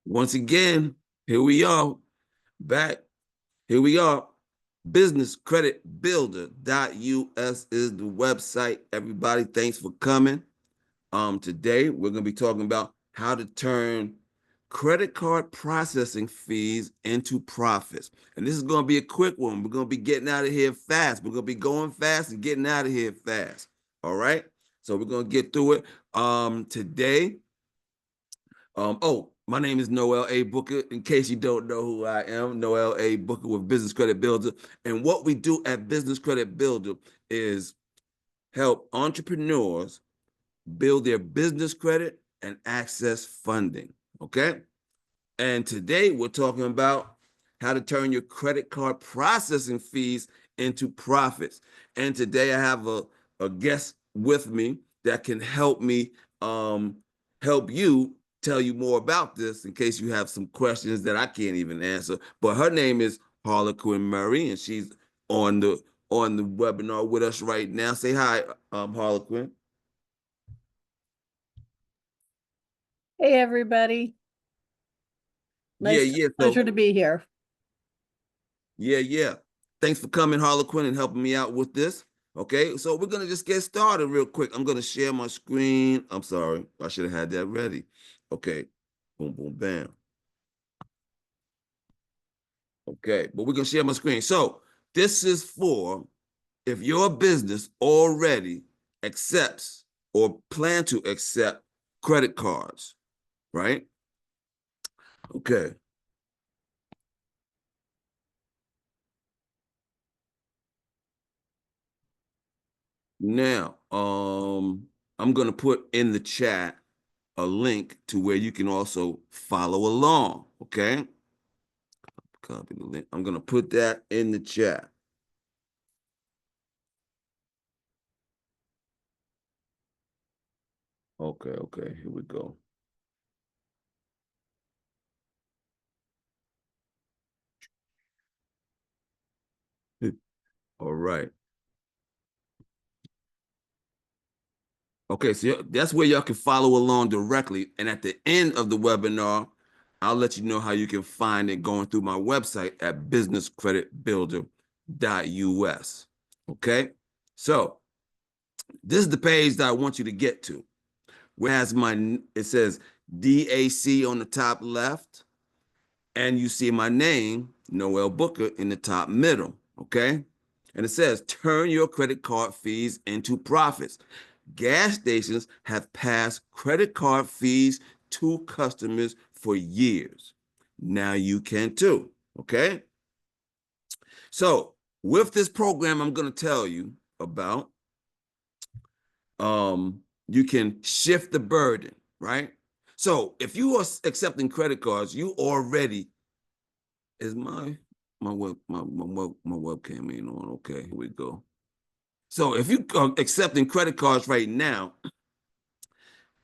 Once again, here we are, back. Here we are. Businesscreditbuilder.us is the website. Everybody, thanks for coming. Today we're going to be talking about how to turn credit card processing fees into profits. And this is going to be a quick one. We're going to be getting out of here fast. We're going to be going fast and getting out of here fast. All right. So we're going to get through it. Today, my name is Noel A. Booker. In case you don't know who I am, Noel A. Booker with Business Credit Builder. And what we do at Business Credit Builder is help entrepreneurs build their business credit and access funding. Okay. And today we're talking about how to turn your credit card processing fees into profits. And today I have a guest with me that can help me help you tell you more about this in case you have some questions that I can't even answer. But her name is Harlequin Murray, and she's on the webinar with us right now. Say hi, Harlequin. Hey, everybody. Pleasure to be here. Yeah. Thanks for coming, Harlequin, and helping me out with this. Okay, so we're going to just get started real quick. I'm going to share my screen. I'm sorry. I should have had that ready. Okay. Boom, boom, bam. Okay, but we're going to share my screen. So this is for if your business already accepts or plan to accept credit cards, right? Okay. Now, I'm going to put in the chat a link to where you can also follow along, okay? Copy the link. I'm going to put that in the chat. Okay, here we go. All right. Okay, so that's where y'all can follow along directly. And at the end of the webinar, I'll let you know how you can find it going through my website at businesscreditbuilder.us. Okay, so this is the page that I want you to get to. Whereas it says DAC on the top left, and you see my name, Noel Booker, in the top middle, okay? And it says, turn your credit card fees into profits. Gas stations have passed credit card fees to customers for years. Now you can too, okay? So with this program I'm going to tell you about, you can shift the burden, right? So if you are accepting credit cards, you already is my webcam ain't on. Okay, here we go. So if you are accepting credit cards right now,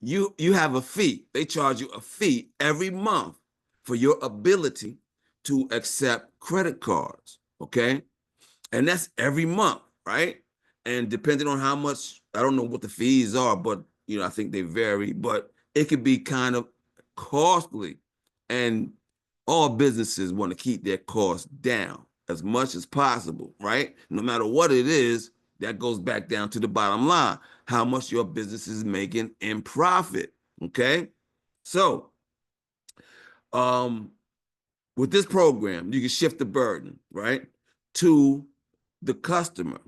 you have a fee. They charge you a fee every month for your ability to accept credit cards. Okay, and that's every month, right? And depending on how much, I don't know what the fees are, but I think they vary, but it could be kind of costly. And all businesses want to keep their costs down as much as possible, right? No matter what it is, that goes back down to the bottom line, how much your business is making in profit, okay? So, with this program, you can shift the burden, right, to the customer.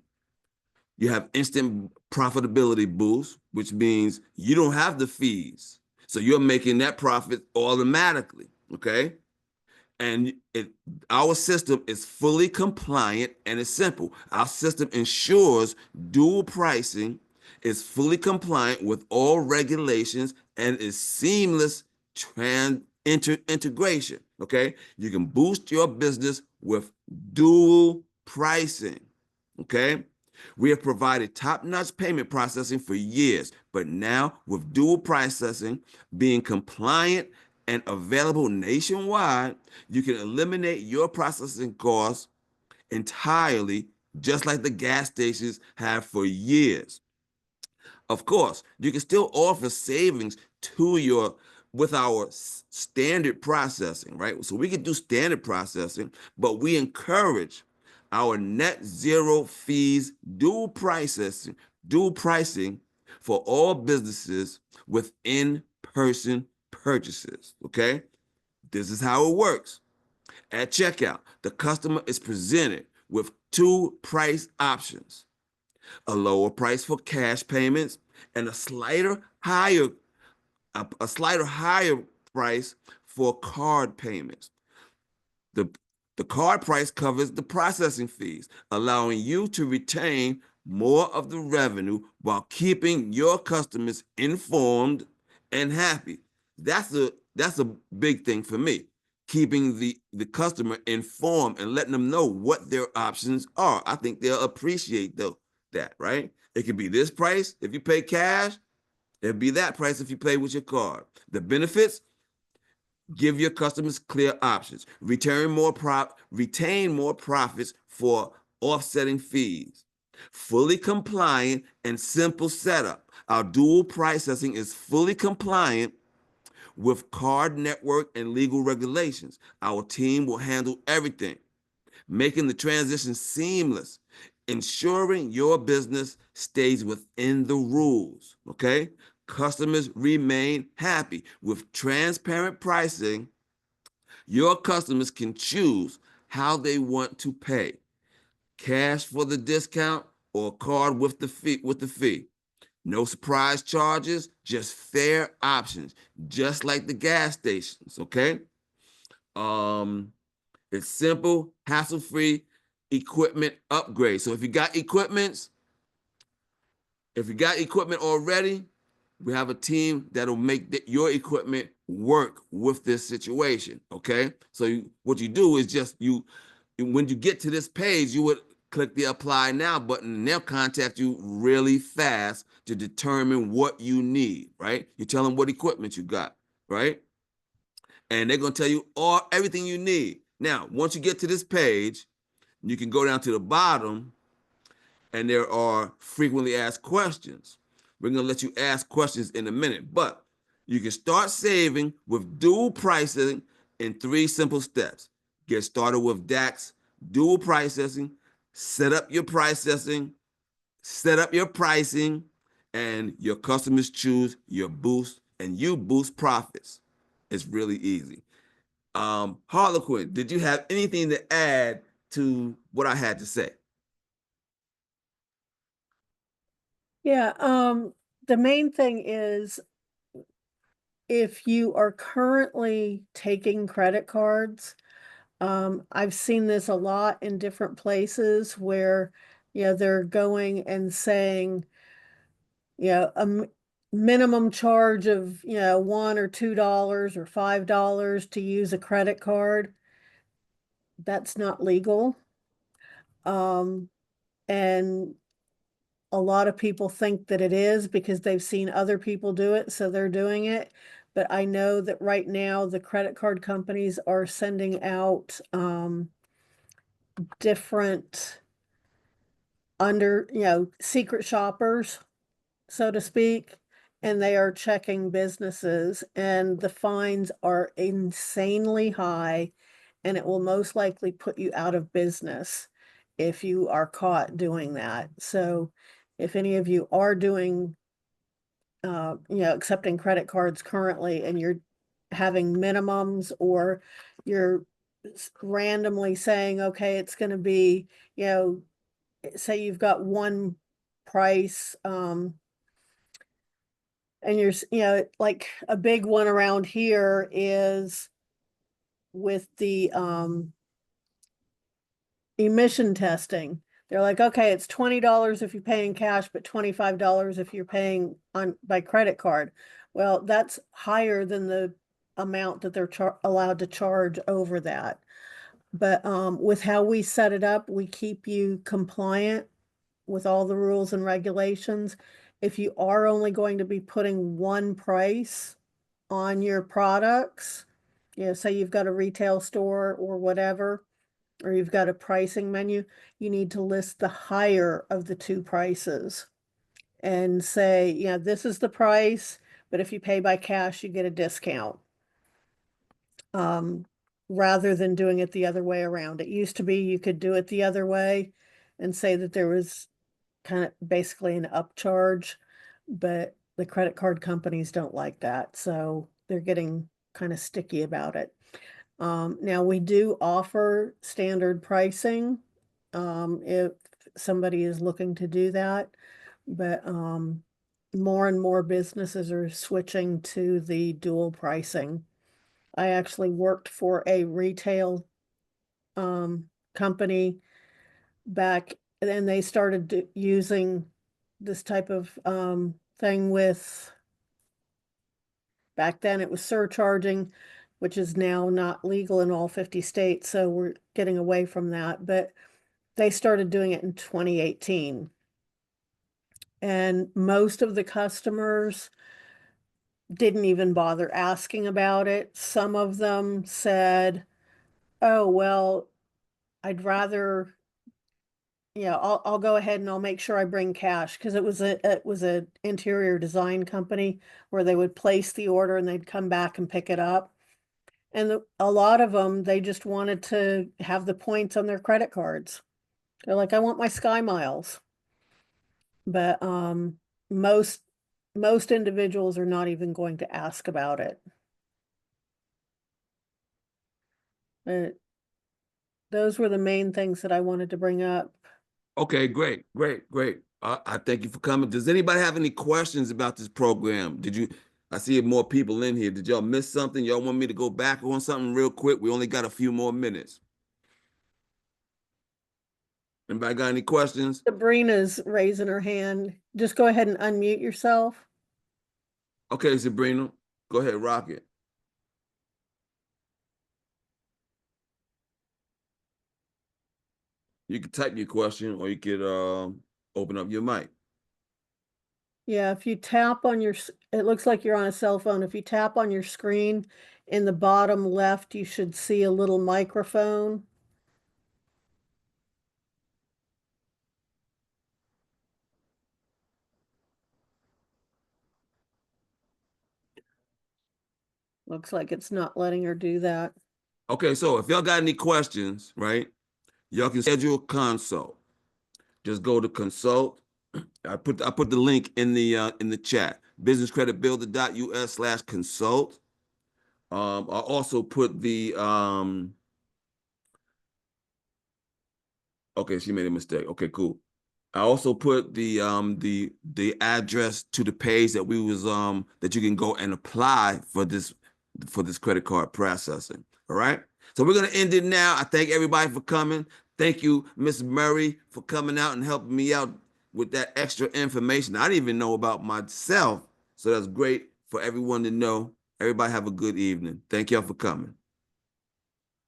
You have Instant Profitability Boost, which means you don't have the fees. So you're making that profit automatically, okay? And our system is fully compliant and it's simple. Our system ensures dual pricing, is fully compliant with all regulations, and is seamless integration, okay? You can boost your business with dual pricing, okay? We have provided top-notch payment processing for years, but now with dual processing being compliant and available nationwide, you can eliminate your processing costs entirely, just like the gas stations have for years. Of course, you can still offer savings to your with our standard processing, right? So we can do standard processing, but we encourage our net zero fees dual pricing for all businesses with in-person purchases. Okay, this is how it works. At checkout, the customer is presented with two price options: a lower price for cash payments and a slighter higher price for card payments. The, the card price covers the processing fees, allowing you to retain more of the revenue while keeping your customers informed and happy. That's a big thing for me. Keeping the customer informed and letting them know what their options are. I think they'll appreciate that, right? It could be this price if you pay cash. It'll be that price if you pay with your card. The benefits: give your customers clear options, retain more profits for offsetting fees, fully compliant and simple setup. Our dual processing is fully compliant with card network and legal regulations. Our team will handle everything, making the transition seamless, ensuring your business stays within the rules. Okay? Customers remain happy with transparent pricing. Your customers can choose how they want to pay: cash for the discount or card with the fee. No surprise charges, just fair options, just like the gas stations. Okay. Um, it's simple, hassle-free equipment upgrade. So if you got equipment already, we have a team that'll make your equipment work with this situation. Okay. So what you do is when you get to this page, you would click the apply now button, and they'll contact you really fast to determine what you need, right? You tell them what equipment you got, right? And they're going to tell you everything you need. Now, once you get to this page, you can go down to the bottom, and there are frequently asked questions. We're going to let you ask questions in a minute, but you can start saving with dual pricing in 3 simple steps. Get started with DAX dual processing, set up your pricing, and your customers choose your boost, and you boost profits. It's really easy. Harlequin, did you have anything to add to what I had to say? Yeah, the main thing is if you are currently taking credit cards, I've seen this a lot in different places where, they're going and saying, minimum charge of, $1 or $2 or $5 to use a credit card. That's not legal. And a lot of people think that it is because they've seen other people do it, so they're doing it. But I know that right now the credit card companies are sending out different secret shoppers, so to speak, and they are checking businesses, and the fines are insanely high, and it will most likely put you out of business if you are caught doing that. So if any of you are doing, accepting credit cards currently and you're having minimums, or you're randomly saying, okay, it's going to be, say you've got one price, and like a big one around here is with the emission testing. They're like, okay, it's $20 if you pay in cash, but $25 if you're paying by credit card. Well, that's higher than the amount that they're allowed to charge over that. But with how we set it up, we keep you compliant with all the rules and regulations. If you are only going to be putting one price on your products, say you've got a retail store or whatever, or you've got a pricing menu, you need to list the higher of the two prices and say, this is the price, but if you pay by cash, you get a discount. Rather than doing it the other way around. It used to be you could do it the other way and say that there was kind of basically an upcharge, but the credit card companies don't like that, so they're getting kind of sticky about it. Now we do offer standard pricing, if somebody is looking to do that, but more and more businesses are switching to the dual pricing. I actually worked for a retail company back, and they started using this type of thing with, back then it was surcharging, which is now not legal in all 50 states, so we're getting away from that. But they started doing it in 2018. And most of the customers didn't even bother asking about it. Some of them said, oh, well, I'd rather, yeah, I'll go ahead and I'll make sure I bring cash, because it was a interior design company where they would place the order and they'd come back and pick it up. And a lot of them, they just wanted to have the points on their credit cards. They're like, I want my Sky Miles. But most most individuals are not even going to ask about it. But those were the main things that I wanted to bring up. Okay, great, great, great. I thank you for coming. Does anybody have any questions about this program? I see more people in here. Did y'all miss something? Y'all want me to go back on something real quick? We only got a few more minutes. Anybody got any questions? Sabrina's raising her hand. Just go ahead and unmute yourself. Okay, Sabrina, go ahead, rock it. You can type your question or you could open up your mic. Yeah, if you tap on it looks like you're on a cell phone. If you tap on your screen in the bottom left, you should see a little microphone. Looks like it's not letting her do that. Okay, so if y'all got any questions, right, y'all can schedule a consult. Just go to consult. I put the link in the chat. businesscreditbuilder.us/consult. I also put the okay, she made a mistake. Okay, cool. I also put the address to the page that that you can go and apply for this credit card processing. All right. So we're gonna end it now. I thank everybody for coming. Thank you, Miss Murray, for coming out and helping me out with that extra information I didn't even know about myself. So that's great for everyone to know. Everybody have a good evening. Thank y'all for coming.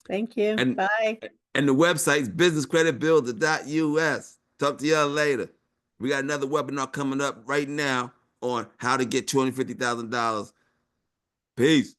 Thank you. And Bye. and the website is businesscreditbuilder.us. Talk to y'all later. We got another webinar coming up right now on how to get $250,000. Peace.